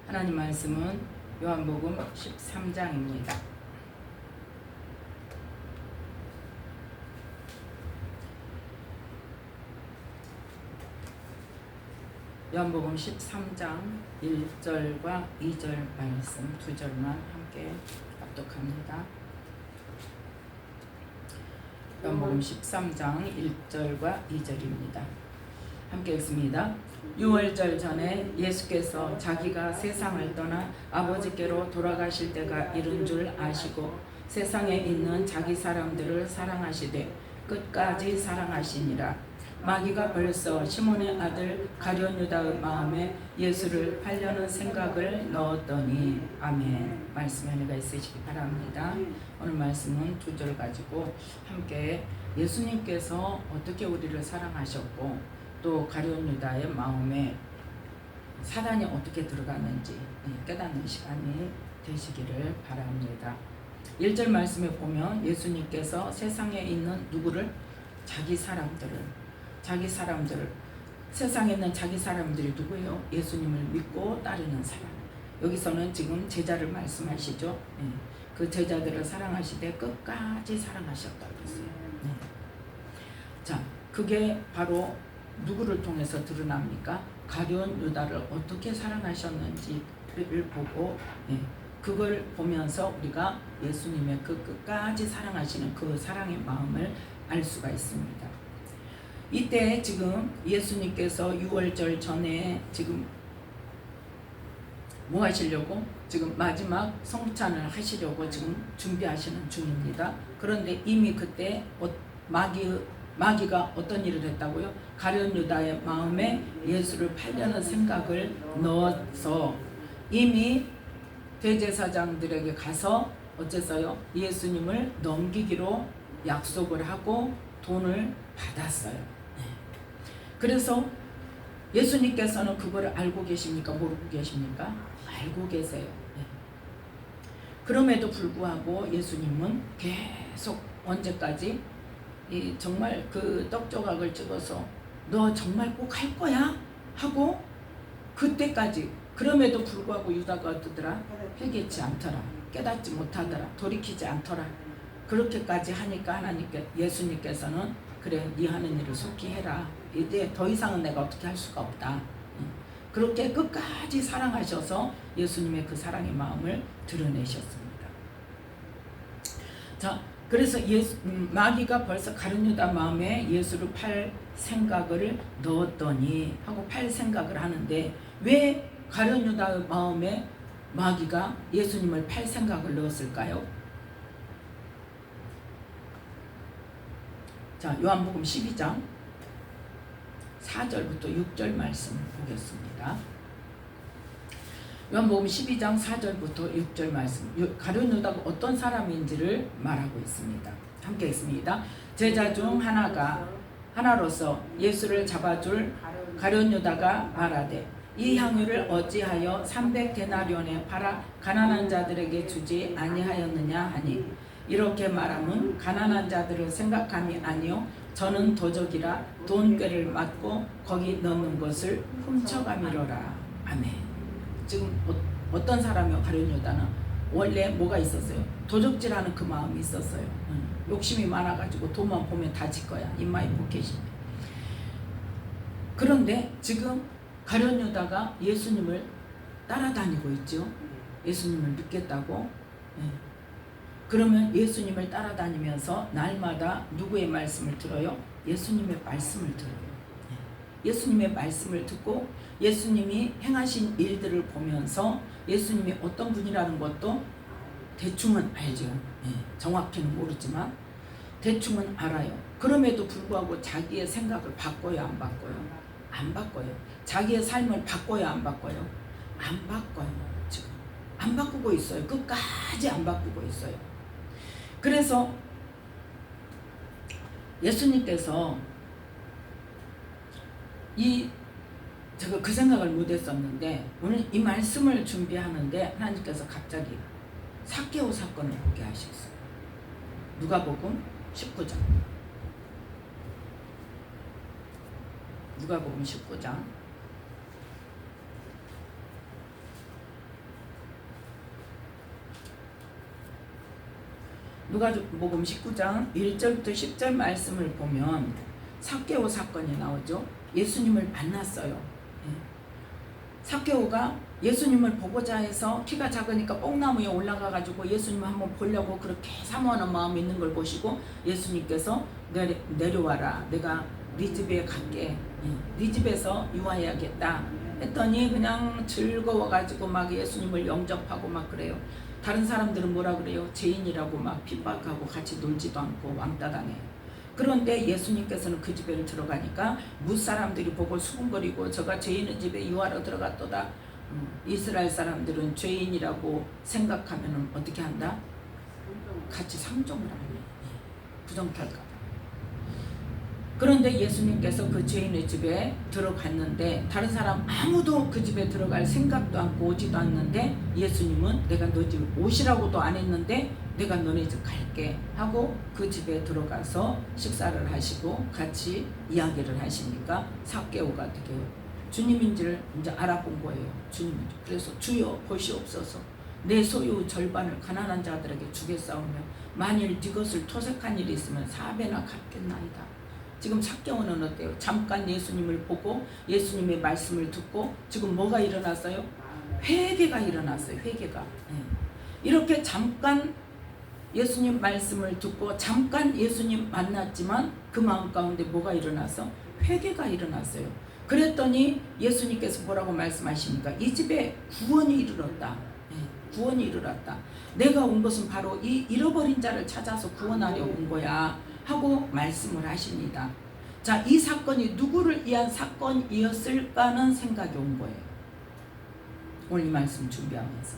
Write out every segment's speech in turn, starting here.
하나님 말씀은 요한복음 13장입니다. 요한복음 13장 1절과 2절 말씀 두 절만 함께 합독합니다. 요한복음 13장 1절과 2절입니다. 함께 읽습니다. 6월절 전에 예수께서 자기가 세상을 떠나 아버지께로 돌아가실 때가 이른 줄 아시고 세상에 있는 자기 사람들을 사랑하시되 끝까지 사랑하시니라. 마귀가 벌써 시몬의 아들 가룟 유다의 마음에 예수를 팔려는 생각을 넣었더니. 아멘. 말씀에 은혜가 있으시기 바랍니다. 오늘 말씀은 두 절 가지고 함께 예수님께서 어떻게 우리를 사랑하셨고 또 가룟 유다의 마음에 사단이 어떻게 들어갔는지 깨닫는 시간이 되시기를 바랍니다. 1절 말씀에 보면 예수님께서 세상에 있는 누구를? 자기 사람들을 세상에 있는 자기 사람들이 누구예요? 예수님을 믿고 따르는 사람. 여기서는 지금 제자를 말씀하시죠. 그 제자들을 사랑하시되 끝까지 사랑하셨다고 했어요. 자, 그게 바로 누구를 통해서 드러납니까? 가룟 유다를 어떻게 사랑하셨는지를 보고 그걸 보면서 우리가 예수님의 그 끝까지 사랑하시는 그 사랑의 마음을 알 수가 있습니다. 이때 지금 예수님께서 6월절 전에 지금 뭐 하시려고? 지금 마지막 성찬을 하시려고 지금 준비하시는 중입니다. 그런데 이미 그때 마귀가 어떤 일을 했다고요? 가룟 유다의 마음에 예수를 팔려는 생각을 넣어서 이미 대제사장들에게 가서 어째서요? 예수님을 넘기기로 약속을 하고 돈을 받았어요. 그래서 예수님께서는 그거를 알고 계십니까? 모르고 계십니까? 알고 계세요. 그럼에도 불구하고 예수님은 계속 언제까지 정말 그 떡조각을 찍어서 너 정말 꼭 할 거야? 하고 그때까지. 그럼에도 불구하고 유다가 어떠더라? 회개치 않더라. 깨닫지 못하더라. 돌이키지 않더라. 그렇게까지 하니까 예수님께서는 그래, 네 하는 일을 속히 해라. 이제 더 이상은 내가 어떻게 할 수가 없다. 그렇게 끝까지 사랑하셔서 예수님의 그 사랑의 마음을 드러내셨습니다. 자, 그래서 마귀가 벌써 가룟 유다 마음에 예수를 팔 생각을 넣었더니 하고 팔 생각을 하는데 왜 가룟 유다 마음에 마귀가 예수님을 팔 생각을 넣었을까요? 자, 요한복음 12장 4절부터 6절 말씀 보겠습니다. 요한복음 12장 4절부터 6절 말씀. 가룟 유다가 어떤 사람인지를 말하고 있습니다. 함께 있습니다. 제자 중 하나로서 예수를 잡아줄 가룟 유다가 말하되 이 향유를 어찌하여 300데나리온에 팔아 가난한 자들에게 주지 아니하였느냐 하니 이렇게 말하면 가난한 자들을 생각함이 아니요 저는 도적이라 돈꾀를 맞고 거기 넣는 것을 훔쳐가미로라. 아멘. 지금 어떤 사람이요? 가룟 유다는 원래 뭐가 있었어요? 도적질하는 그 마음이 있었어요. 욕심이 많아가지고 돈만 보면 다 질 거야. 인마이 포켓이. 그런데 지금 가룟 유다가 예수님을 따라다니고 있죠. 예수님을 믿겠다고. 그러면 예수님을 따라다니면서 날마다 누구의 말씀을 들어요? 예수님의 말씀을 들어요. 예수님의 말씀을 듣고 예수님이 행하신 일들을 보면서 예수님이 어떤 분이라는 것도 대충은 알죠. 정확히는 모르지만 대충은 알아요. 그럼에도 불구하고 자기의 생각을 바꿔요, 안 바꿔요? 안 바꿔요. 자기의 삶을 바꿔요, 안 바꿔요? 안 바꿔요. 지금 안 바꾸고 있어요. 끝까지 안 바꾸고 있어요. 그래서 예수님께서 제가 그 생각을 못했었는데 오늘 이 말씀을 준비하는데 하나님께서 갑자기 삭개오 사건을 보게 하셨어요. 누가복음 19장. 누가복음 19장 누가복음 19장 1절부터 10절 말씀을 보면 삭개오 사건이 나오죠. 예수님을 만났어요. 예. 삭개오가 예수님을 보고자 해서 키가 작으니까 뽕나무에 올라가가지고 예수님을 한번 보려고 그렇게 사모하는 마음이 있는 걸 보시고 예수님께서 내려와라. 내가 네 집에 갈게. 네 집에서 유하여야겠다. 했더니 그냥 즐거워가지고 막 예수님을 영접하고 막 그래요. 다른 사람들은 뭐라 그래요? 죄인이라고 막 핍박하고 같이 놀지도 않고 왕따 당해. 그런데 예수님께서는 그 집에 들어가니까 무사람들이 보고 수군거리고 저가 죄인의 집에 유하러 들어갔도다. 이스라엘 사람들은 죄인이라고 생각하면 어떻게 한다? 같이 상종을 하네. 부정탈까. 그런데 예수님께서 그 죄인의 집에 들어갔는데 다른 사람 아무도 그 집에 들어갈 생각도 않고 오지도 않는데 예수님은 내가 너 집 오시라고도 안 했는데 내가 너네 집 갈게 하고 그 집에 들어가서 식사를 하시고 같이 이야기를 하시니까 삭개오가 어떻게 해요? 주님인지를 이제 알아본 거예요. 주님인지. 그래서 주여 보시옵소서. 내 소유 절반을 가난한 자들에게 주겠사오며 만일 네 것을 토색한 일이 있으면 4배나 갚겠나이다. 지금 삭개오는 어때요? 잠깐 예수님을 보고 예수님의 말씀을 듣고 지금 뭐가 일어났어요? 회개가 일어났어요. 회개가. 이렇게 잠깐 예수님 말씀을 듣고 잠깐 예수님 만났지만 그 마음 가운데 뭐가 일어나서? 회개가 일어났어요. 그랬더니 예수님께서 뭐라고 말씀하십니까? 이 집에 구원이 이르렀다. 구원이 이르렀다. 내가 온 것은 바로 이 잃어버린 자를 찾아서 구원하려 온 거야 하고 말씀을 하십니다. 자, 이 사건이 누구를 위한 사건이었을까는 생각이 온 거예요. 오늘 이 말씀 준비하면서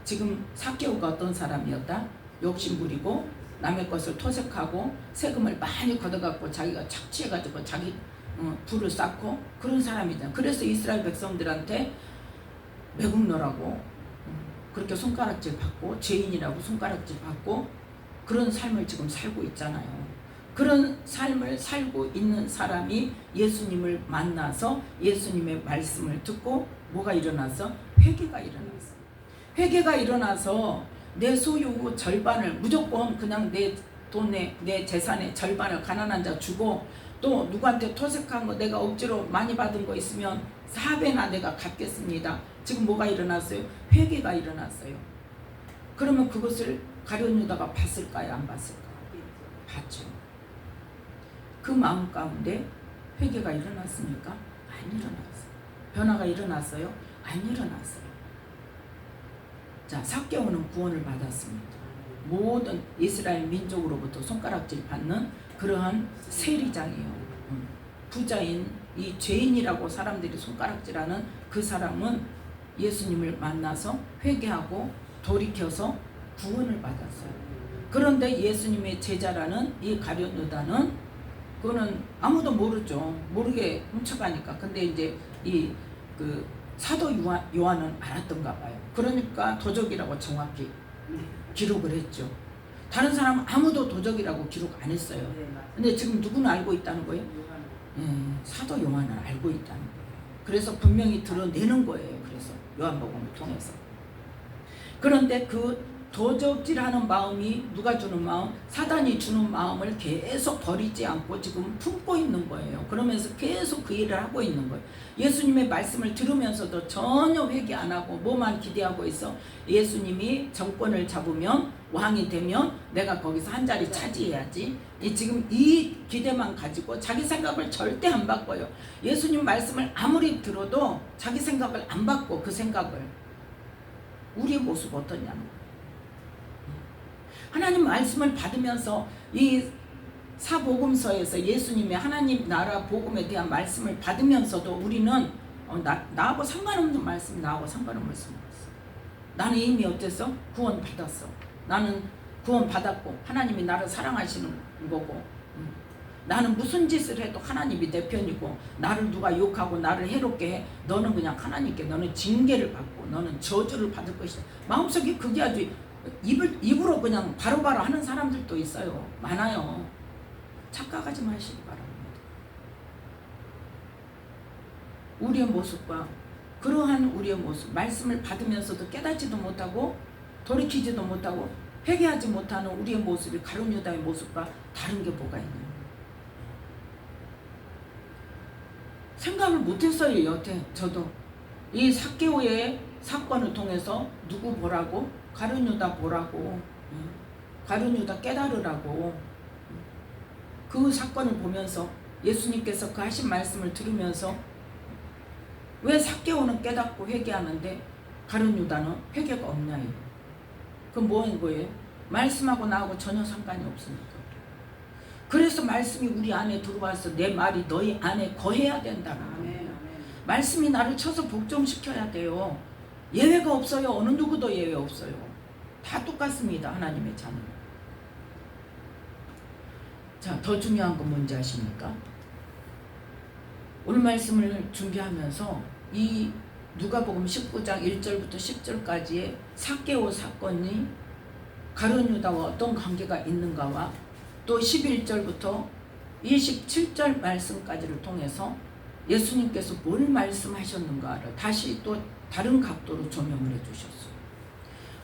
지금 삭개오가 어떤 사람이었다? 욕심부리고 남의 것을 토색하고 세금을 많이 걷어갖고 자기가 착취해가지고 자기 부를 쌓고 그런 사람이잖아. 그래서 이스라엘 백성들한테 매국노라고 그렇게 손가락질 받고 죄인이라고 손가락질 받고 그런 삶을 지금 살고 있잖아요. 그런 삶을 살고 있는 사람이 예수님을 만나서 예수님의 말씀을 듣고 뭐가 일어나서? 회개가 일어났어. 회개가 일어나서 내 소유 절반을 무조건 그냥 내 돈에 내 재산의 절반을 가난한 자 주고 또 누구한테 토색한 거 내가 억지로 많이 받은 거 있으면 4배나 내가 갚겠습니다. 지금 뭐가 일어났어요? 회개가 일어났어요. 그러면 그것을 가룟유다가 봤을까요? 안 봤을까요? 봤죠. 그 마음 가운데 회개가 일어났습니까? 안 일어났어요. 변화가 일어났어요? 안 일어났어요. 자, 삭개오는 구원을 받았습니다. 모든 이스라엘 민족으로부터 손가락질 받는 그러한 세리장이에요. 부자인 이 죄인이라고 사람들이 손가락질하는 그 사람은 예수님을 만나서 회개하고 돌이켜서 구원을 받았어요. 그런데 예수님의 제자라는 이 가룟유다는 그거는 아무도 모르죠. 모르게 훔쳐가니까. 근데 이제 이 그 사도 요한은 알았던가 봐요. 그러니까 도적이라고 정확히 기록을 했죠. 다른 사람은 아무도 도적이라고 기록 안 했어요. 근데 지금 누구는 알고 있다는 거예요? 사도 요한은 알고 있다는 거예요. 그래서 분명히 드러내는 거예요. 그래서 요한복음을 통해서. 그런데 그 도적질하는 마음이 누가 주는 마음? 사단이 주는 마음을 계속 버리지 않고 지금 품고 있는 거예요. 그러면서 계속 그 일을 하고 있는 거예요. 예수님의 말씀을 들으면서도 전혀 회개 안 하고 뭐만 기대하고 있어? 예수님이 정권을 잡으면 왕이 되면 내가 거기서 한 자리 차지해야지. 지금 이 기대만 가지고 자기 생각을 절대 안 바꿔요. 예수님 말씀을 아무리 들어도 자기 생각을 안 바꿔. 그 생각을. 우리의 모습 어떠냐는 거예요. 하나님 말씀을 받으면서 이 사복음서에서 예수님의 하나님 나라 복음에 대한 말씀을 받으면서도 우리는 나하고 상관없는 말씀, 나하고 상관없는 말씀. 나는 이미 어땠어? 구원 받았어. 나는 구원 받았고 하나님이 나를 사랑하시는 거고 나는 무슨 짓을 해도 하나님이 내 편이고 나를 누가 욕하고 나를 해롭게 해 너는 그냥 하나님께 너는 징계를 받고 너는 저주를 받을 것이다. 마음속에 그게 아주 입으로 그냥 바로바로 하는 사람들도 있어요. 많아요. 착각하지 마시기 바랍니다. 우리의 모습과 그러한 우리의 모습 말씀을 받으면서도 깨닫지도 못하고 돌이키지도 못하고 회개하지 못하는 우리의 모습이 가룟 유다의 모습과 다른 게 뭐가 있냐. 생각을 못했어요. 여태 저도 이 삭개오의 사건을 통해서 누구 보라고? 가룟 유다 보라고. 가룟 유다 깨달으라고. 그 사건을 보면서 예수님께서 그 하신 말씀을 들으면서 왜 삭개오는 깨닫고 회개하는데 가룟 유다는 회개가 없냐요. 그건 뭐인 거예요? 말씀하고 나하고 전혀 상관이 없으니까. 그래서 말씀이 우리 안에 들어와서 내 말이 너희 안에 거해야 된다는 거예요. 말씀이 나를 쳐서 복종시켜야 돼요. 예외가 없어요. 어느 누구도 예외 없어요. 다 똑같습니다. 하나님의 자녀. 자, 더 중요한 건 뭔지 아십니까? 오늘 말씀을 준비하면서 이 누가복음 19장 1절부터 10절까지의 삭개오 사건이 가룟 유다와 어떤 관계가 있는가와 또 11절부터 27절 말씀까지를 통해서 예수님께서 뭘 말씀하셨는가를 다시 또 다른 각도로 조명을 해주셨어요.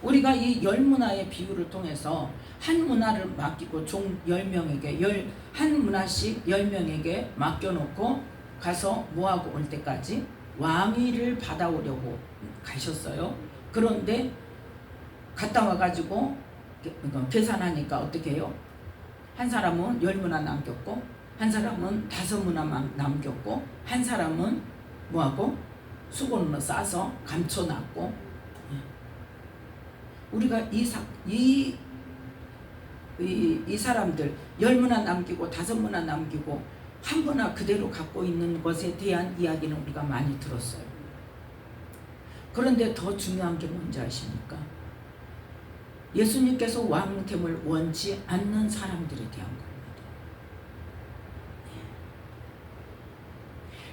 우리가 이 10문화의 비유를 통해서 한 문화를 맡기고 종 10명에게 한 문화씩 10명에게 맡겨놓고 가서 뭐하고 올 때까지 왕위를 받아오려고 가셨어요. 그런데 갔다 와가지고 계산하니까 어떻게 해요? 한 사람은 10문화 남겼고 한 사람은 5문화만 남겼고 한 사람은 뭐하고? 수건으로 싸서 감춰놨고. 우리가 이 사람들 10문화 남기고 5문화 남기고 한 문화 그대로 갖고 있는 것에 대한 이야기는 우리가 많이 들었어요. 그런데 더 중요한 게 뭔지 아십니까? 예수님께서 왕됨을 원치 않는 사람들에 대한 겁니다.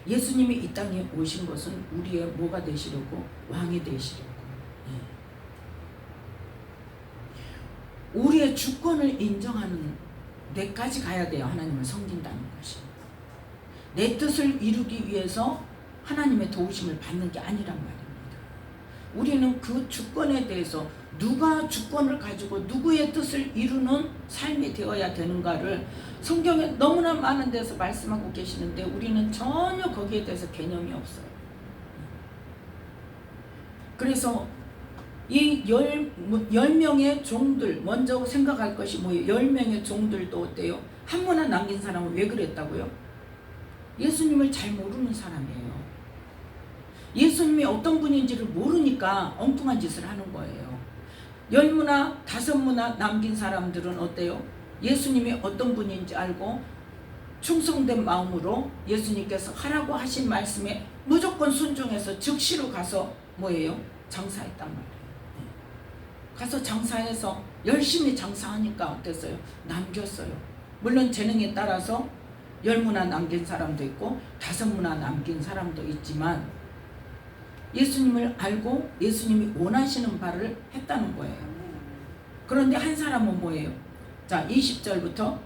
예수님이 이 땅에 오신 것은 우리의 뭐가 되시려고? 왕이 되시려고. 우리의 주권을 인정하는 데까지 가야 돼요. 하나님을 섬긴다는 것이. 내 뜻을 이루기 위해서 하나님의 도우심을 받는 게 아니란 말입니다. 우리는 그 주권에 대해서 누가 주권을 가지고 누구의 뜻을 이루는 삶이 되어야 되는가를 성경에 너무나 많은 데서 말씀하고 계시는데 우리는 전혀 거기에 대해서 개념이 없어요. 그래서 이 10명의 종들 먼저 생각할 것이 뭐예요? 10명의 종들도 어때요? 한 문화 남긴 사람은 왜 그랬다고요? 예수님을 잘 모르는 사람이에요. 예수님이 어떤 분인지를 모르니까 엉뚱한 짓을 하는 거예요. 10문화, 5문화 남긴 사람들은 어때요? 예수님이 어떤 분인지 알고 충성된 마음으로 예수님께서 하라고 하신 말씀에 무조건 순종해서 즉시로 가서 뭐예요? 장사했단 말이에요. 가서 장사해서 열심히 장사하니까 어땠어요? 남겼어요. 물론 재능에 따라서 10문화 남긴 사람도 있고 5문화 남긴 사람도 있지만 예수님을 알고 예수님이 원하시는 바를 했다는 거예요. 그런데 한 사람은 뭐예요? 자, 20절부터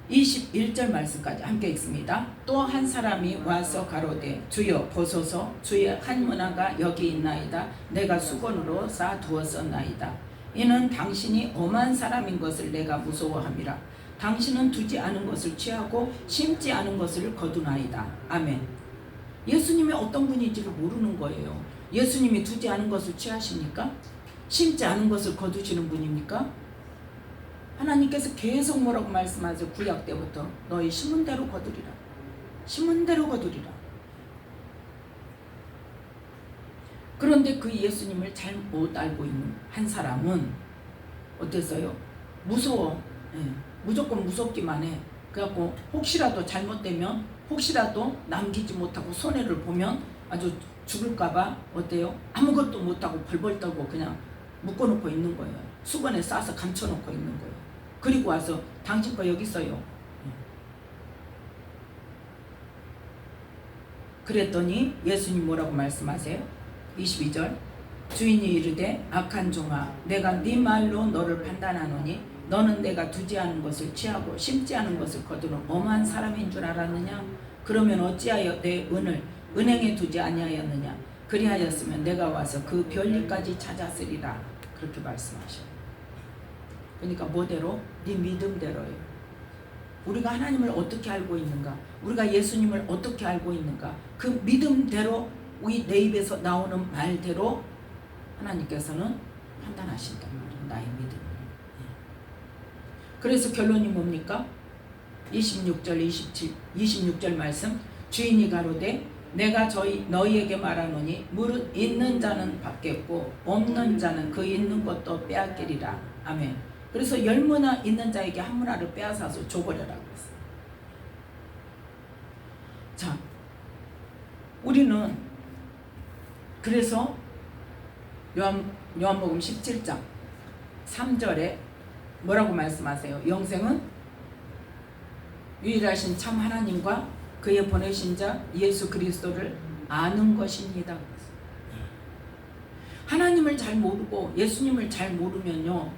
21절 말씀까지 함께 읽습니다. 또 한 사람이 와서 가로되 주여 보소서 주의 한 문화가 여기 있나이다. 내가 수건으로 쌓아두었었나이다. 이는 당신이 엄한 사람인 것을 내가 무서워함이라. 당신은 두지 않은 것을 취하고 심지 않은 것을 거두나이다. 아멘. 예수님이 어떤 분인지를 모르는 거예요. 예수님이 두지 않은 것을 취하십니까? 심지 않은 것을 거두시는 분입니까? 하나님께서 계속 뭐라고 말씀하세요? 구약 때부터 너희 심은 대로 거두리라. 심은 대로 거두리라. 그런데 그 예수님을 잘못 알고 있는 한 사람은 어땠어요? 무서워. 무조건 무섭기만 해. 그래갖고 혹시라도 잘못되면 혹시라도 남기지 못하고 손해를 보면 아주 죽을까봐 어때요? 아무것도 못하고 벌벌 떨고 그냥 묶어놓고 있는 거예요. 수건에 싸서 감춰놓고 있는 거예요. 그리고 와서 당신 거 여기 있어요. 그랬더니 예수님 뭐라고 말씀하세요? 22절 주인이 이르되 악한 종아 내가 네 말로 너를 판단하노니 너는 내가 두지 않은 것을 취하고 심지 않은 것을 거두는 엄한 사람인 줄 알았느냐? 그러면 어찌하여 내 은을 은행에 두지 아니하였느냐? 그리하였으면 내가 와서 그 별일까지 찾았으리라. 그렇게 말씀하셔요. 그러니까 뭐대로? 네 믿음대로예요. 우리가 하나님을 어떻게 알고 있는가? 우리가 예수님을 어떻게 알고 있는가? 그 믿음대로 우리 내 입에서 나오는 말대로 하나님께서는 판단하신단 말이에요. 나의 믿음. 그래서 결론이 뭡니까? 26절 말씀. 주인이 가로되 내가 너희에게 말하노니 무릇 있는 자는 받겠고 없는 자는 그 있는 것도 빼앗기리라. 아멘. 그래서 10문화 있는 자에게 한 문화를 빼앗아서 줘버려라 그랬어요. 자, 우리는 그래서 요한복음 17장 3절에 뭐라고 말씀하세요? 영생은 유일하신 참 하나님과 그의 보내신 자 예수 그리스도를 아는 것입니다. 하나님을 잘 모르고 예수님을 잘 모르면요,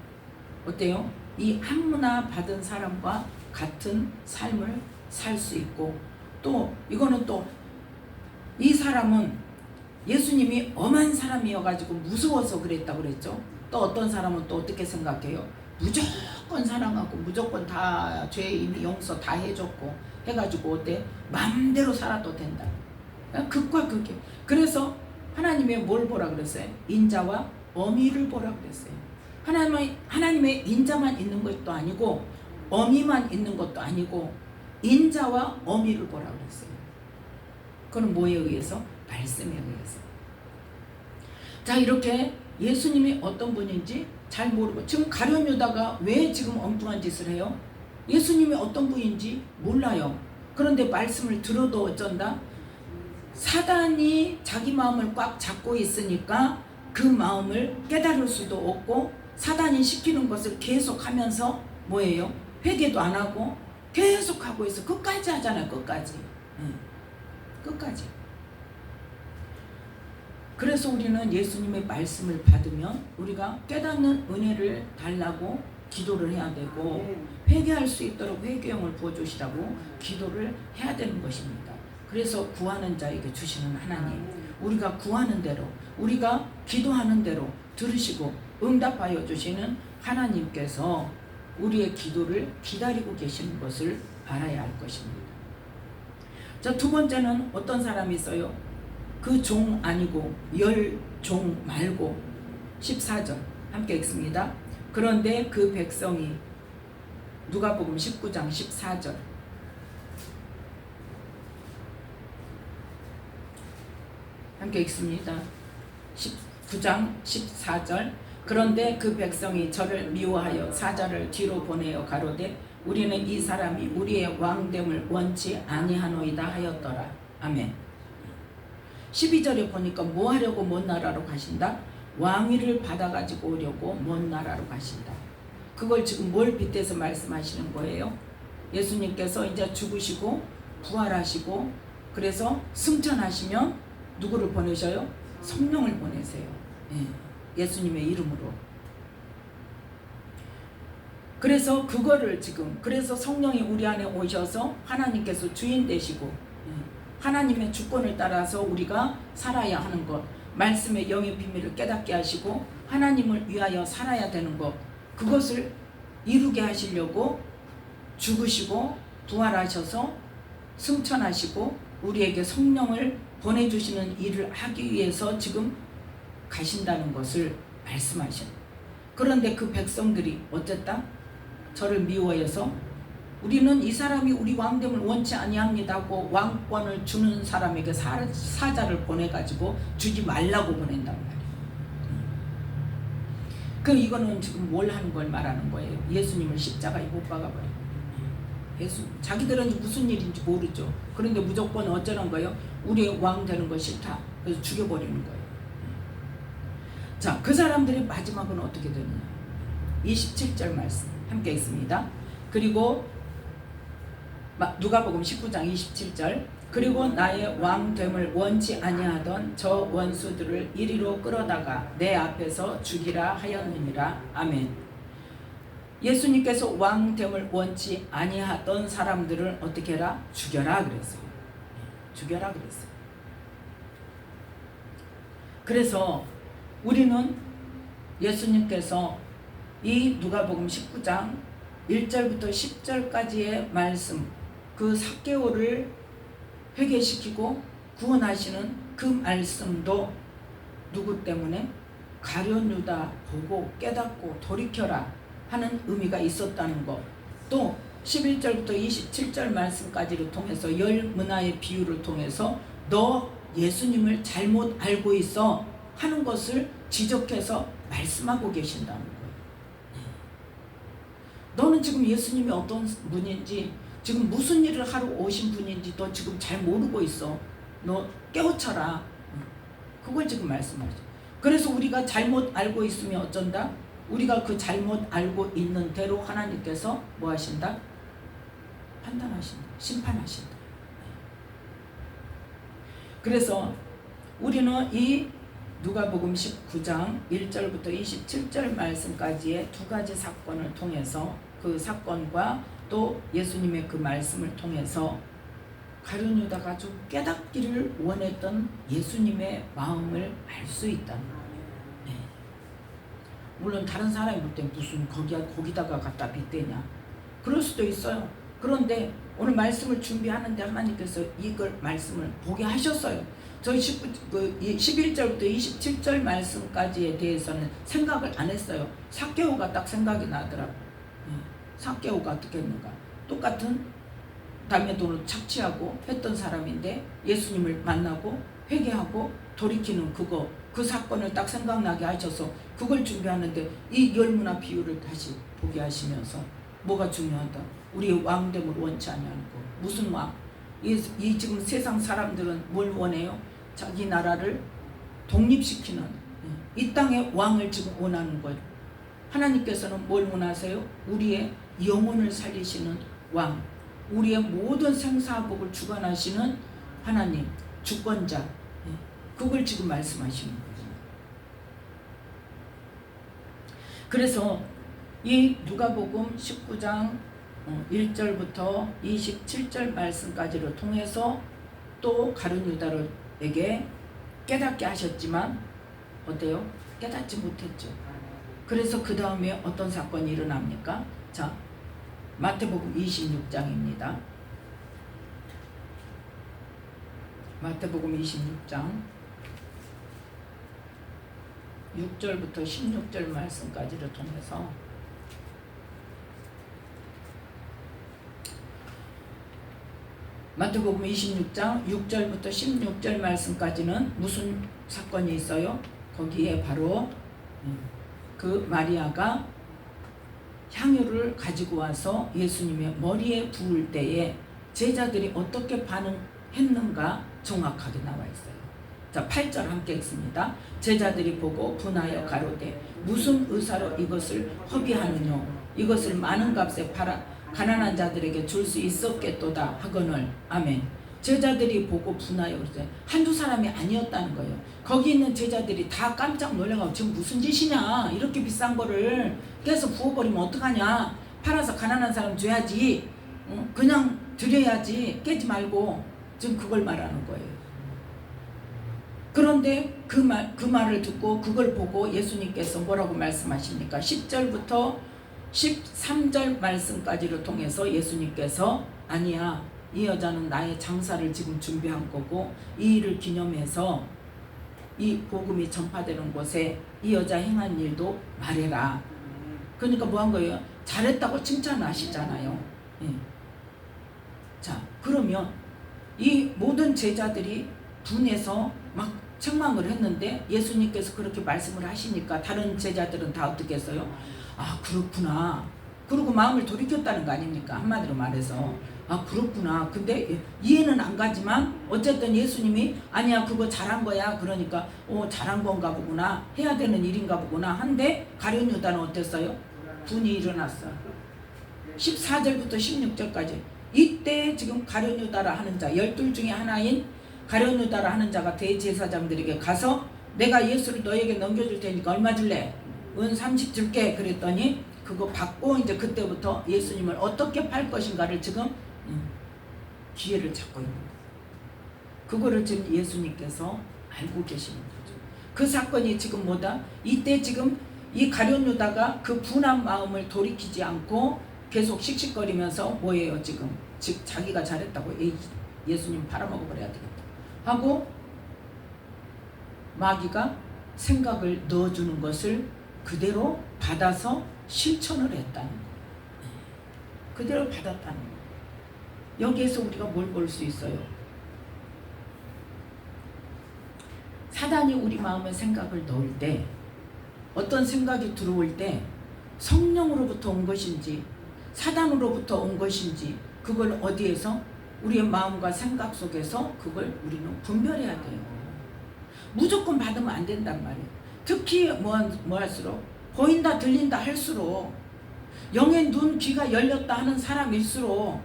어때요? 이 한문화 받은 사람과 같은 삶을 살 수 있고, 또 이거는 또 이 사람은 예수님이 엄한 사람이어가지고 무서워서 그랬다고 그랬죠. 또 어떤 사람은 또 어떻게 생각해요? 무조건 사랑하고 무조건 다 죄 이미 용서 다 해줬고 해가지고 어때? 마음대로 살아도 된다. 극과 극이. 그래서 하나님의 뭘 보라 그랬어요? 인자와 어미를 보라 그랬어요. 하나님의 인자만 있는 것도 아니고 어미만 있는 것도 아니고 인자와 어미를 보라 그랬어요. 그건 뭐에 의해서? 말씀에 의해서. 자, 이렇게 예수님이 어떤 분인지 잘 모르고 지금 가룟 유다가 왜 지금 엉뚱한 짓을 해요? 예수님이 어떤 분인지 몰라요. 그런데 말씀을 들어도 어쩐다? 사단이 자기 마음을 꽉 잡고 있으니까 그 마음을 깨달을 수도 없고, 사단이 시키는 것을 계속 하면서 뭐예요? 회개도 안 하고 계속 하고 있어. 끝까지 하잖아요. 끝까지. 끝까지. 그래서 우리는 예수님의 말씀을 받으면 우리가 깨닫는 은혜를 달라고 기도를 해야 되고, 회개할 수 있도록 회개형을 부어주시라고 기도를 해야 되는 것입니다. 그래서 구하는 자에게 주시는 하나님, 우리가 구하는 대로, 우리가 기도하는 대로 들으시고 응답하여 주시는 하나님께서 우리의 기도를 기다리고 계시는 것을 알아야 할 것입니다. 자, 두 번째는 어떤 사람이 있어요? 그 종 아니고 열 종 말고 14절 함께 읽습니다. 그런데 그 백성이, 누가복음 19장 14절 함께 읽습니다. 19장 14절. 그런데 그 백성이 저를 미워하여 사자를 뒤로 보내어 가로되 우리는 이 사람이 우리의 왕됨을 원치 아니하노이다 하였더라. 아멘. 12절에 보니까 뭐 하려고 먼 나라로 가신다? 왕위를 받아가지고 오려고 먼 나라로 가신다. 그걸 지금 뭘 빗대서 말씀하시는 거예요? 예수님께서 이제 죽으시고 부활하시고 그래서 승천하시면 누구를 보내셔요? 성령을 보내세요. 예수님의 이름으로. 그래서 그거를 지금, 그래서 성령이 우리 안에 오셔서 하나님께서 주인 되시고 하나님의 주권을 따라서 우리가 살아야 하는 것, 말씀의 영의 비밀을 깨닫게 하시고 하나님을 위하여 살아야 되는 것, 그것을 이루게 하시려고 죽으시고 부활하셔서 승천하시고 우리에게 성령을 보내주시는 일을 하기 위해서 지금 가신다는 것을 말씀하셔요. 그런데 그 백성들이 어쨌다? 저를 미워해서 우리는 이 사람이 우리 왕됨을 원치 아니합니다 하고 왕권을 주는 사람에게 사자를 보내가지고 주지 말라고 보낸단 말이에요. 이거는 지금 뭘 하는 걸 말하는 거예요? 예수님을 십자가에 못 박아버려요. 자기들은 무슨 일인지 모르죠. 그런데 무조건 어쩌는 거예요? 우리의 왕 되는 거 싫다. 그래서 죽여버리는 거예요. 자, 그 사람들의 마지막은 어떻게 되느냐? 27절 말씀 함께 있습니다. 그리고 누가복음 19장 27절. 그리고 나의 왕됨을 원치 아니하던 저 원수들을 이리로 끌어다가 내 앞에서 죽이라 하였느니라. 아멘. 예수님께서 왕됨을 원치 아니하던 사람들을 어떻게 해라? 죽여라 그랬어요. 죽여라 그랬어요. 그래서 우리는 예수님께서 이 누가복음 19장 1절부터 10절까지의 말씀, 그 삭개오를 회개시키고 구원하시는 그 말씀도 누구 때문에? 가룟 유다 보고 깨닫고 돌이켜라 하는 의미가 있었다는 것. 또 11절부터 27절 말씀까지를 통해서 열 문화의 비유를 통해서 너 예수님을 잘못 알고 있어 하는 것을 지적해서 말씀하고 계신다는 거예요. 너는 지금 예수님이 어떤 분인지, 지금 무슨 일을 하러 오신 분인지 너 지금 잘 모르고 있어. 너 깨우쳐라. 그걸 지금 말씀하죠. 그래서 우리가 잘못 알고 있으면 어쩐다? 우리가 그 잘못 알고 있는 대로 하나님께서 뭐 하신다? 판단하신다. 심판하신다. 그래서 우리는 이 누가복음 19장 1절부터 27절 말씀까지의 두 가지 사건을 통해서, 그 사건과 또 예수님의 그 말씀을 통해서 가룟 유다가 좀 깨닫기를 원했던 예수님의 마음을 알 수 있다는 거예요. 네. 물론 다른 사람이 볼 때 무슨 거기다가 갖다 빗대냐 그럴 수도 있어요. 그런데 오늘 말씀을 준비하는데 하나님께서 이걸 말씀을 보게 하셨어요. 저희 11절부터 27절 말씀까지에 대해서는 생각을 안 했어요. 삭개오가 딱 생각이 나더라고요. 삭개오가 어떻게 했는가? 똑같은 남의 돈을 착취하고 했던 사람인데 예수님을 만나고 회개하고 돌이키는 그 사건을 딱 생각나게 하셔서 그걸 준비하는데 이 열문화 비유를 다시 보게 하시면서 뭐가 중요하다? 우리의 왕됨을 원치 않냐는 거. 무슨 왕? 이 지금 세상 사람들은 뭘 원해요? 자기 나라를 독립시키는 이 땅의 왕을 지금 원하는 거예요. 하나님께서는 뭘 원하세요? 우리의 영혼을 살리시는 왕, 우리의 모든 생사복을 주관하시는 하나님, 주권자, 그걸 지금 말씀하시는 거죠. 그래서 이 누가복음 19장 1절부터 27절 말씀까지를 통해서 또 가룟 유다에게 깨닫게 하셨지만 어때요? 깨닫지 못했죠. 그래서 그 다음에 어떤 사건이 일어납니까? 자, 마태복음 26장입니다. 마태복음 26장 6절부터 16절 말씀까지를 통해서 마태복음 26장 6절부터 16절 말씀까지는 무슨 사건이 있어요? 거기에 바로 그 마리아가 향유를 가지고 와서 예수님의 머리에 부을 때에 제자들이 어떻게 반응했는가 정확하게 나와 있어요. 자, 8절 함께 읽습니다. 제자들이 보고 분하여 가로되 무슨 의사로 이것을 허비하느뇨? 이것을 많은 값에 팔아 가난한 자들에게 줄 수 있었겠도다 하거늘. 아멘. 제자들이 보고 분하여 그러죠. 한두 사람이 아니었다는 거예요. 거기 있는 제자들이 다 깜짝 놀라고 지금 무슨 짓이냐, 이렇게 비싼 거를 깨서 부어버리면 어떡하냐, 팔아서 가난한 사람 줘야지, 그냥 드려야지, 깨지 말고, 지금 그걸 말하는 거예요. 그런데 그 말을 듣고 그걸 보고 예수님께서 뭐라고 말씀하십니까? 10절부터 13절 말씀까지를 통해서 예수님께서 아니야, 이 여자는 나의 장사를 지금 준비한 거고 이 일을 기념해서 이 복음이 전파되는 곳에 이 여자 행한 일도 말해라. 그러니까 뭐 한 거예요? 잘했다고 칭찬하시잖아요. 예. 자, 그러면 이 모든 제자들이 분해서 막 책망을 했는데 예수님께서 그렇게 말씀을 하시니까 다른 제자들은 다 어떻게 했어요? 아, 그렇구나. 그러고 마음을 돌이켰다는 거 아닙니까? 한마디로 말해서. 아, 그렇구나. 근데 이해는 안 가지만 어쨌든 예수님이 아니야, 그거 잘한 거야. 그러니까 잘한 건가 보구나. 해야 되는 일인가 보구나. 한데 가룟 유다는 어땠어요? 분이 일어났어. 14절부터 16절까지. 이때 지금 가룟 유다라 하는 자, 12 중에 하나인 가룟 유다라 하는 자가 대제사장들에게 가서 내가 예수를 너에게 넘겨줄 테니까 얼마 줄래? 은 30 줄게. 그랬더니 그거 받고 이제 그때부터 예수님을 어떻게 팔 것인가를 지금 기회를 찾고 있는 거예요. 그거를 지금 예수님께서 알고 계시는 거죠. 그 사건이 지금 뭐다? 이때 지금 이 가룟 유다가 그 분한 마음을 돌이키지 않고 계속 씩씩거리면서 뭐예요 지금? 즉 자기가 잘했다고 예수님 팔아먹어버려야 되겠다 하고 마귀가 생각을 넣어주는 것을 그대로 받아서 실천을 했다는 거예요. 그대로 받았다는 거예요. 여기에서 우리가 뭘 볼 수 있어요? 사단이 우리 마음에 생각을 넣을 때 어떤 생각이 들어올 때 성령으로부터 온 것인지 사단으로부터 온 것인지 그걸 어디에서? 우리의 마음과 생각 속에서 그걸 우리는 분별해야 돼요. 무조건 받으면 안 된단 말이에요. 특히 뭐 할수록 보인다 들린다 할수록 영의 눈 귀가 열렸다 하는 사람일수록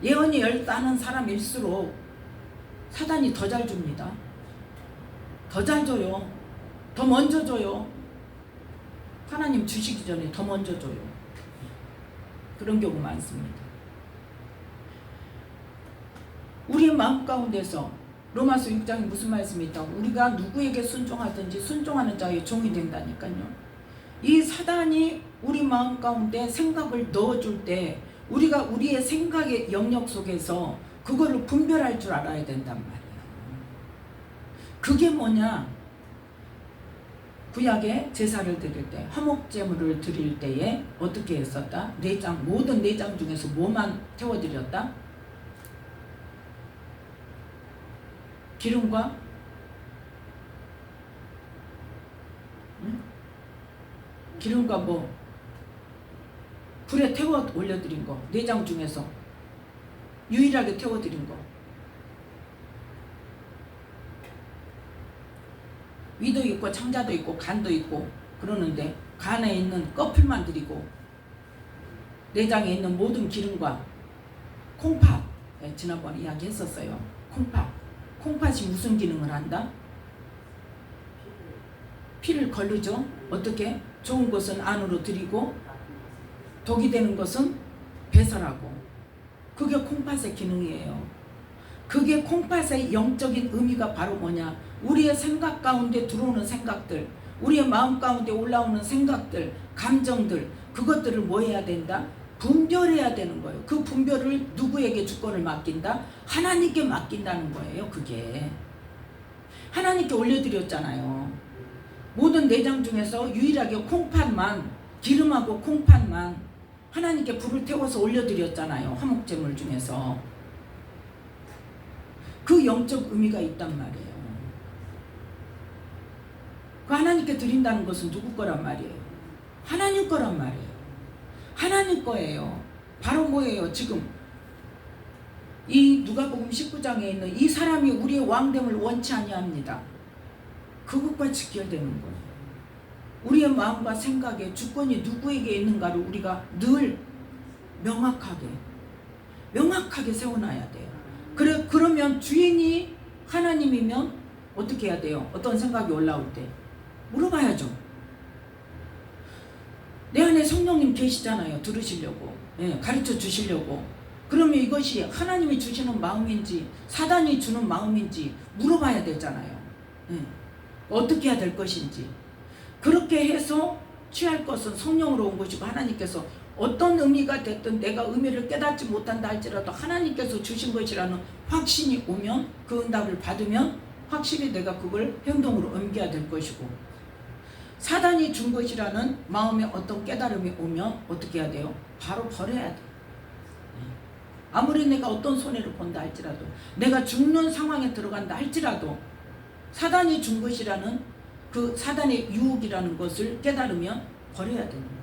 예언이 열렸다 하는 사람일수록 사단이 더 잘 줍니다. 더 잘 줘요. 더 먼저 줘요. 하나님 주시기 전에 더 먼저 줘요. 그런 경우 많습니다. 우리의 마음 가운데서 로마서 6장에 무슨 말씀이 있다고? 우리가 누구에게 순종하든지 순종하는 자의 종이 된다니까요. 이 사단이 우리 마음 가운데 생각을 넣어줄 때 우리가 우리의 생각의 영역 속에서 그거를 분별할 줄 알아야 된단 말이에요. 그게 뭐냐? 구약에 제사를 드릴 때 화목제물을 드릴 때에 어떻게 했었다? 모든 내장 중에서 뭐만 태워드렸다? 기름과 기름과 뭐 불에 태워 올려드린 거, 내장 중에서 유일하게 태워드린 거. 위도 있고 창자도 있고 간도 있고 그러는데 간에 있는 껍질만 드리고 내장에 있는 모든 기름과 콩팥, 지난번에 이야기했었어요. 콩팥이 무슨 기능을 한다? 피를 거르죠. 어떻게? 좋은 것은 안으로 들이고 독이 되는 것은 배설하고. 그게 콩팥의 기능이에요. 그게 콩팥의 영적인 의미가 바로 뭐냐? 우리의 생각 가운데 들어오는 생각들, 우리의 마음 가운데 올라오는 생각들, 감정들, 그것들을 뭐 해야 된다? 분별해야 되는 거예요. 그 분별을 누구에게 주권을 맡긴다? 하나님께 맡긴다는 거예요. 그게 하나님께 올려드렸잖아요. 모든 내장 중에서 유일하게 콩팥만, 기름하고 콩팥만 하나님께 불을 태워서 올려드렸잖아요. 화목제물 중에서. 그 영적 의미가 있단 말이에요. 그 하나님께 드린다는 것은 누구 거란 말이에요? 하나님 거란 말이에요. 하나님 거예요. 바로 뭐예요? 지금 이 누가복음 19장에 있는 이 사람이 우리의 왕됨을 원치 아니합니다. 그것과 직결되는 거예요. 우리의 마음과 생각에 주권이 누구에게 있는가를 우리가 늘 명확하게 세워놔야 돼요. 그러면 주인이 하나님이면 어떻게 해야 돼요? 어떤 생각이 올라올 때 물어봐야죠. 내 안에 성령님 계시잖아요. 들으시려고, 가르쳐 주시려고. 그러면 이것이 하나님이 주시는 마음인지 사단이 주는 마음인지 물어봐야 되잖아요. 어떻게 해야 될 것인지. 그렇게 해서 취할 것은 성령으로 온 것이고 하나님께서 어떤 의미가 됐든 내가 의미를 깨닫지 못한다 할지라도 하나님께서 주신 것이라는 확신이 오면 그 응답을 받으면 확실히 내가 그걸 행동으로 옮겨야 될 것이고, 사단이 준 것이라는 마음에 어떤 깨달음이 오면 어떻게 해야 돼요? 바로 버려야 돼요. 아무리 내가 어떤 손해를 본다 할지라도, 내가 죽는 상황에 들어간다 할지라도 사단이 준 것이라는 그 사단의 유혹이라는 것을 깨달으면 버려야 되는 거예요.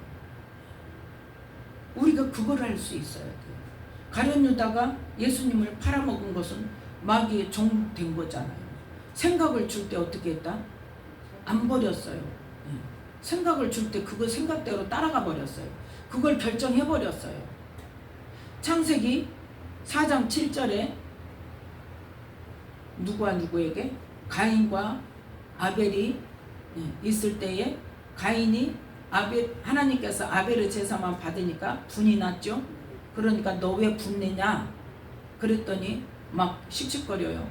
우리가 그걸 할 수 있어야 돼요. 가룟 유다가 예수님을 팔아먹은 것은 마귀의 종 된 거잖아요. 생각을 줄 때 어떻게 했다? 안 버렸어요. 생각을 줄 때 그거 생각대로 따라가 버렸어요. 그걸 결정해 버렸어요. 창세기 4장 7절에 누구와 누구에게? 가인과 아벨이 있을 때에 가인이 하나님께서 아벨의 제사만 받으니까 분이 났죠. 그러니까 너 왜 분내냐? 그랬더니 막 씩씩거려요.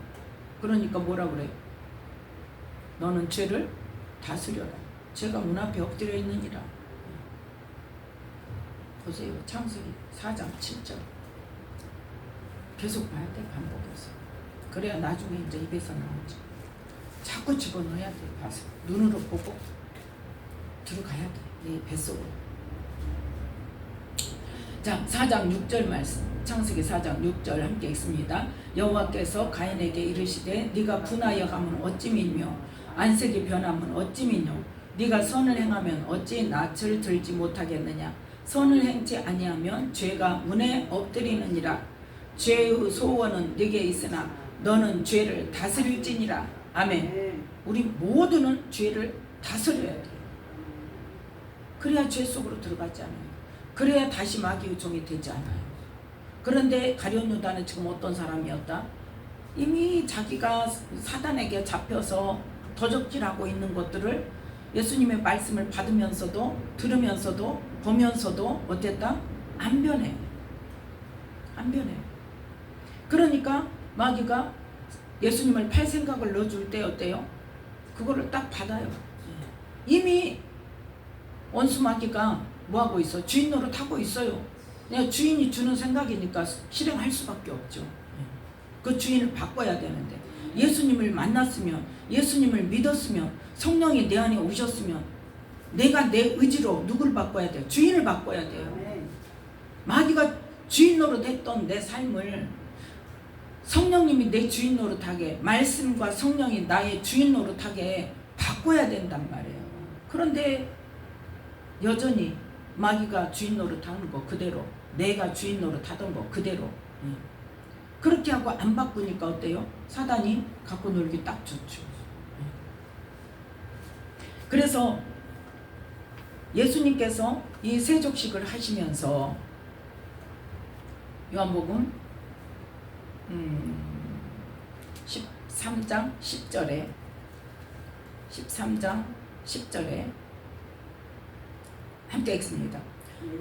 그러니까 뭐라 그래요? 너는 죄를 다스려라. 죄가 문 앞에 엎드려 있느니라. 보세요. 창세기 4장 7절. 계속 봐야 돼. 반복해서. 그래야 나중에 이제 입에서 나오지. 자꾸 집어넣어야 돼. 봐서 눈으로 보고 들어가야 돼. 내 뱃속으로. 자, 4장 6절 말씀. 창세기 4장 6절 함께 읽습니다. 여호와께서 가인에게 이르시되 네가 분하여 가면 어찌 믿며 안색이 변하면 어찌 믿뇨. 네가 선을 행하면 어찌 낯을 들지 못하겠느냐. 선을 행치 아니하면 죄가 문에 엎드리느니라. 죄의 소원은 네게 있으나 너는 죄를 다스릴지니라. 아멘. 우리 모두는 죄를 다스려야 돼. 그래야 죄 속으로 들어가지 않아요. 그래야 다시 마귀의 종이 되지 않아요. 그런데 가룟 유다는 지금 어떤 사람이었다? 이미 자기가 사단에게 잡혀서 도적질하고 있는 것들을 예수님의 말씀을 받으면서도 들으면서도 보면서도 어땠다? 안 변해. 안 변해. 그러니까 마귀가 예수님을 팔 생각을 넣어줄 때 어때요? 그거를 딱 받아요. 이미 원수 마귀가 뭐하고 있어? 주인 노릇하고 있어요. 그냥 주인이 주는 생각이니까 실행할 수밖에 없죠. 그 주인을 바꿔야 되는데 예수님을 만났으면, 예수님을 믿었으면, 성령이 내 안에 오셨으면 내가 내 의지로 누굴 바꿔야 돼요? 주인을 바꿔야 돼요. 마귀가 주인 노릇했던 내 삶을 성령님이 내 주인 노릇하게, 말씀과 성령이 나의 주인 노릇하게 바꿔야 된단 말이에요. 그런데 여전히 마귀가 주인 노릇하는 거 그대로, 내가 주인 노릇하던 거 그대로 그렇게 하고 안 바꾸니까 어때요? 사단이 갖고 놀기 딱 좋죠. 그래서 예수님께서 이 세족식을 하시면서 요한복음 13장 10절에 13장 10절에 함께 읽습니다.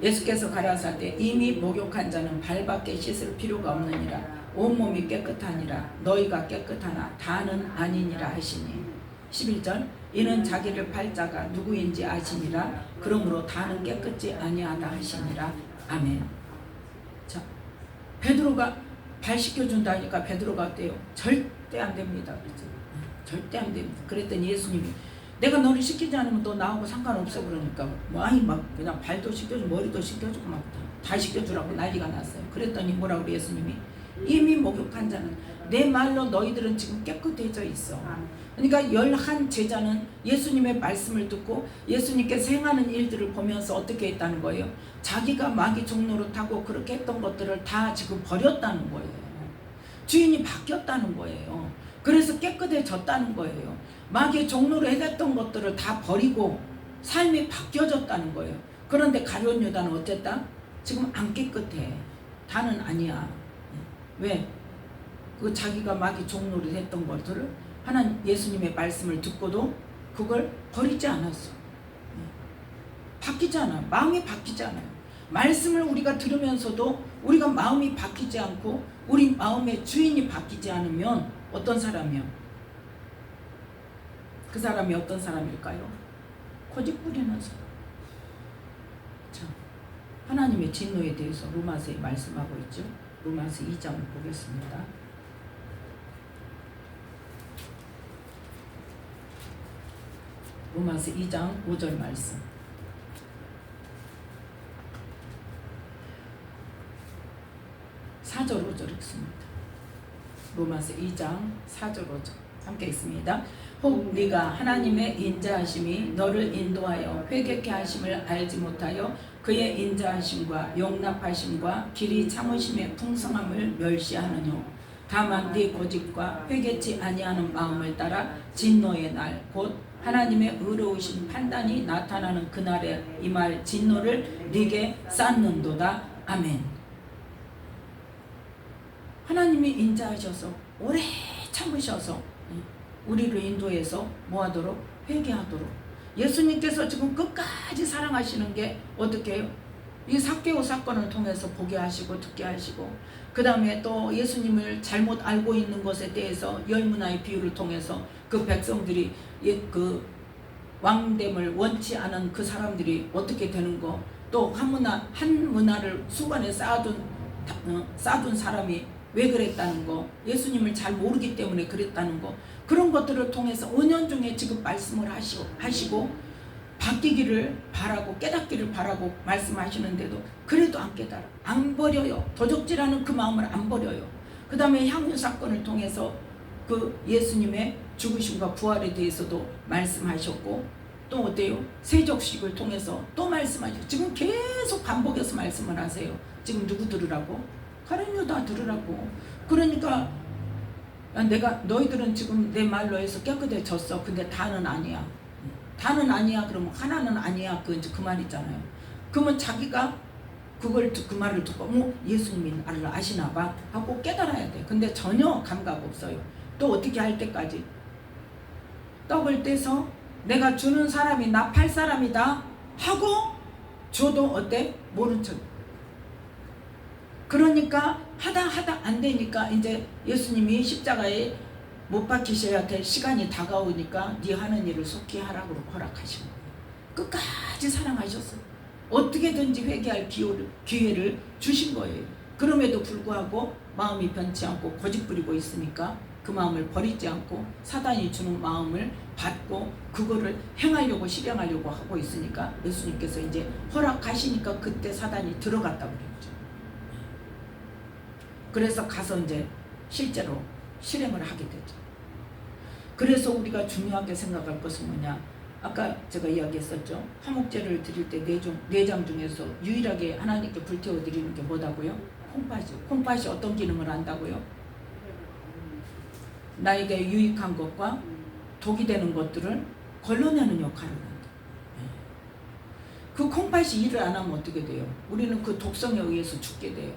예수께서 가라사대 이미 목욕한 자는 발밖에 씻을 필요가 없느니라. 온몸이 깨끗하니라. 너희가 깨끗하나 다는 아니니라 하시니. 11절 이는 자기를 팔 자가 누구인지 아시니라. 그러므로 다는 깨끗지 아니하다 하시니라. 아멘. 자, 베드로가 발 씻겨준다니까 베드로가 어때요? 절대 안 됩니다. 절대 안 됩니다. 그랬더니 예수님이 내가 너를 씻기지 않으면 너 나하고 상관없어. 그러니까 뭐 아니 막 그냥 발도 씻겨주고 머리도 씻겨주고 막 다 씻겨주라고 난리가 났어요. 그랬더니 뭐라고 그래 예수님이? 이미 목욕한 자는 내 말로 너희들은 지금 깨끗해져 있어. 그러니까 11 제자는 예수님의 말씀을 듣고 예수님께서 행하는 일들을 보면서 어떻게 했다는 거예요? 자기가 마귀 종노릇하고 그렇게 했던 것들을 다 지금 버렸다는 거예요. 주인이 바뀌었다는 거예요. 그래서 깨끗해졌다는 거예요. 마귀의 종노릇 했던 것들을 다 버리고 삶이 바뀌어졌다는 거예요. 그런데 가룟 유다는 어쨌다? 지금 안 깨끗해. 다는 아니야. 왜? 그 자기가 마귀 종노릇 했던 것들을 하나님 예수님의 말씀을 듣고도 그걸 버리지 않았어. 바뀌지 않아. 마음이 바뀌지 않아요. 말씀을 우리가 들으면서도 우리가 마음이 바뀌지 않고 우리 마음의 주인이 바뀌지 않으면 어떤 사람이요? 그 사람이 어떤 사람일까요? 고집 부리는 사람. 자, 하나님의 진노에 대해서 로마서에 말씀하고 있죠. 로마서 2장을 보겠습니다. 로마서 2장 5절 말씀. (4절 5절) 읽습니다. 로마서 2장 4절 5절 함께 읽습니다. 혹 네가 하나님의 인자하심이 너를 인도하여 회개케 하심을 알지 못하여 그의 인자하심과 용납하심과 길이 참으심의 풍성함을 멸시하느뇨. 다만 네 고집과 회개치 아니하는 마음을 따라 진노의 날 곧 하나님의 의로우신 판단이 나타나는 그날에 임할 진노를 네게 쌓는도다. 아멘. 하나님이 인자하셔서 오래 참으셔서 우리를 인도해서 뭐하도록? 회개하도록. 예수님께서 지금 끝까지 사랑하시는 게 어떻게 해요? 이 삭개오 사건을 통해서 보게 하시고 듣게 하시고 그 다음에 또 예수님을 잘못 알고 있는 것에 대해서 열문화의 비유를 통해서 그 백성들이 그 왕됨을 원치 않은 그 사람들이 어떻게 되는 거, 또 한 문화를 수반에 쌓아둔 사람이 왜 그랬다는 거, 예수님을 잘 모르기 때문에 그랬다는 거, 그런 것들을 통해서 5년 중에 지금 말씀을 하시고 바뀌기를 바라고 깨닫기를 바라고 말씀하시는데도 그래도 안 깨달아, 안 버려요. 도적질하는 그 마음을 안 버려요. 그 다음에 향유 사건을 통해서 그 예수님의 죽으심과 부활에 대해서도 말씀하셨고, 또 어때요? 세족식을 통해서 또 말씀하시고, 지금 계속 반복해서 말씀을 하세요. 지금 누구 들으라고? 가룟 유다 들으라고. 그러니까 너희들은 지금 내 말로 해서 깨끗해졌어. 근데 다는 아니야. 다는 아니야. 그러면 하나는 아니야. 그 말이잖아요. 그러면 자기가 그 말을 듣고 예수님이 나를 아시나 봐 하고 깨달아야 돼. 근데 전혀 감각 없어요. 또 어떻게 할 때까지 떡을 떼서 내가 주는 사람이 나 팔 사람이다 하고 줘도 어때? 모른 척. 그러니까 하다 안 되니까 이제 예수님이 십자가에 못 박히셔야 될 시간이 다가오니까 네 하는 일을 속히 하라고 허락하신 거예요. 끝까지 사랑하셨어요. 어떻게든지 회개할 기회를 주신 거예요. 그럼에도 불구하고 마음이 변치 않고 고집 부리고 있으니까 그 마음을 버리지 않고 사단이 주는 마음을 받고 그거를 행하려고 실행하려고 하고 있으니까 예수님께서 이제 허락하시니까 그때 사단이 들어갔다고 그랬죠. 그래서 가서 이제 실제로 실행을 하게 되죠. 그래서 우리가 중요하게 생각할 것은 뭐냐? 아까 제가 이야기했었죠. 화목제를 드릴 때 내장 중에서 유일하게 하나님께 불태워 드리는 게 뭐다고요? 콩팥이요. 콩팥이 어떤 기능을 한다고요? 나에게 유익한 것과 독이 되는 것들을 걸러내는 역할을 한다. 그 콩팥이 일을 안 하면 어떻게 돼요? 우리는 그 독성에 의해서 죽게 돼요.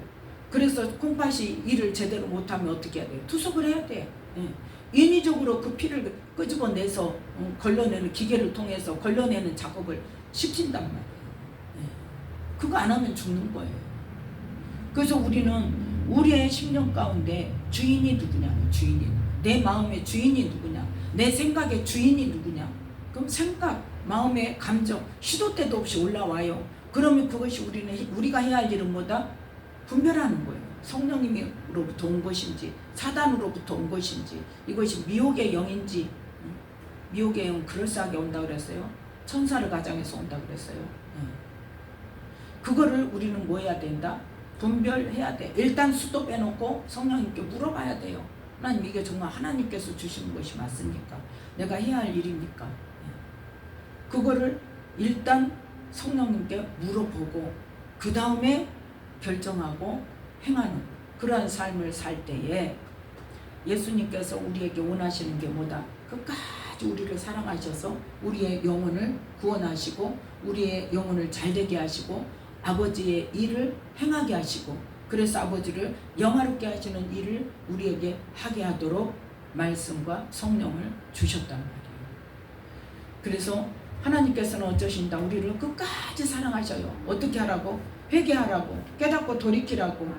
그래서 콩팥이 일을 제대로 못하면 어떻게 해야 돼요? 투석을 해야 돼. 인위적으로 그 피를 끄집어내서 걸러내는 기계를 통해서 걸러내는 작업을 시킨단 말이에요. 그거 안 하면 죽는 거예요. 그래서 우리는 우리의 심령 가운데 주인이 누구냐? 주인이. 내 마음의 주인이 누구냐? 내 생각의 주인이 누구냐? 그럼 생각, 마음의 감정, 시도 때도 없이 올라와요. 그러면 그것이 우리가 해야 할 일은 뭐다? 분별하는 거예요. 성령님으로부터 온 것인지 사단으로부터 온 것인지 이것이 미혹의 영인지. 미혹의 영 그럴싸하게 온다 그랬어요. 천사를 가장해서 온다 그랬어요. 그거를 우리는 뭐 해야 된다? 분별해야 돼. 일단 수도 빼놓고 성령님께 물어봐야 돼요. 하나님, 이게 정말 하나님께서 주시는 것이 맞습니까? 내가 해야 할 일입니까? 그거를 일단 성령님께 물어보고 그 다음에 결정하고 행하는 그러한 삶을 살 때에 예수님께서 우리에게 원하시는 게 뭐다? 끝까지 우리를 사랑하셔서 우리의 영혼을 구원하시고 우리의 영혼을 잘되게 하시고 아버지의 일을 행하게 하시고, 그래서 아버지를 영화롭게 하시는 일을 우리에게 하게 하도록 말씀과 성령을 주셨단 말이에요. 그래서 하나님께서는 어쩌신다? 우리를 끝까지 사랑하셔요. 어떻게 하라고? 회개하라고, 깨닫고 돌이키라고.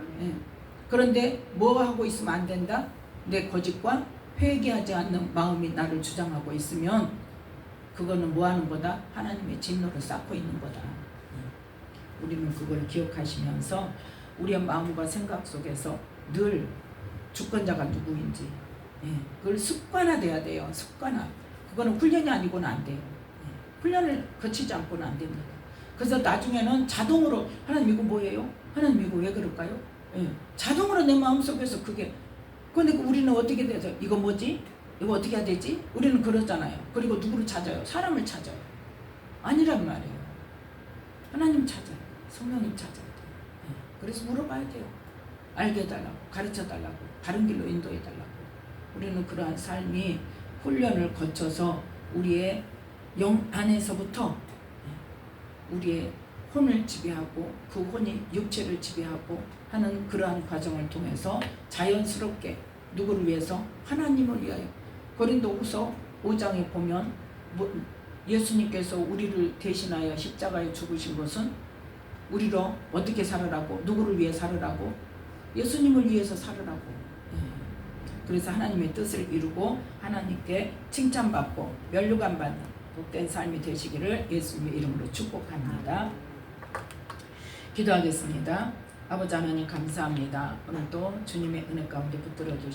그런데 뭐 하고 있으면 안 된다? 내 거짓과 회개하지 않는 마음이 나를 주장하고 있으면 그거는 뭐 하는 거다? 하나님의 진노를 쌓고 있는 거다. 우리는 그걸 기억하시면서 우리의 마음과 생각 속에서 늘 주권자가 누구인지 그걸 습관화돼야 돼요. 습관화. 그거는 훈련이 아니고는 안 돼요. 훈련을 거치지 않고는 안 됩니다. 그래서 나중에는 자동으로 하나님 이거 뭐예요? 하나님 이거 왜 그럴까요? 자동으로 내 마음속에서 그게. 그런데 우리는 어떻게 돼서 이거 뭐지? 이거 어떻게 해야 되지? 우리는 그러잖아요. 그리고 누구를 찾아요? 사람을 찾아요. 아니란 말이에요. 하나님 찾아요. 성령님 찾아야 돼요. 그래서 물어봐야 돼요. 알게 해달라고, 가르쳐달라고, 바른 길로 인도해달라고. 우리는 그러한 삶이 훈련을 거쳐서 우리의 영 안에서부터 우리의 혼을 지배하고 그 혼이 육체를 지배하고 하는 그러한 과정을 통해서 자연스럽게 누구를 위해서? 하나님을 위하여. 고린도후서 5장에 보면 예수님께서 우리를 대신하여 십자가에 죽으신 것은 우리로 어떻게 살으라고? 누구를 위해 살으라고? 예수님을 위해서 살으라고. 그래서 하나님의 뜻을 이루고 하나님께 칭찬받고 면류관 받는 복된 삶이 되시기를 예수님의 이름으로 축복합니다. 기도하겠습니다. 아버지 하나님 감사합니다. 오늘도 주님의 은혜 가운데 붙들어 주시고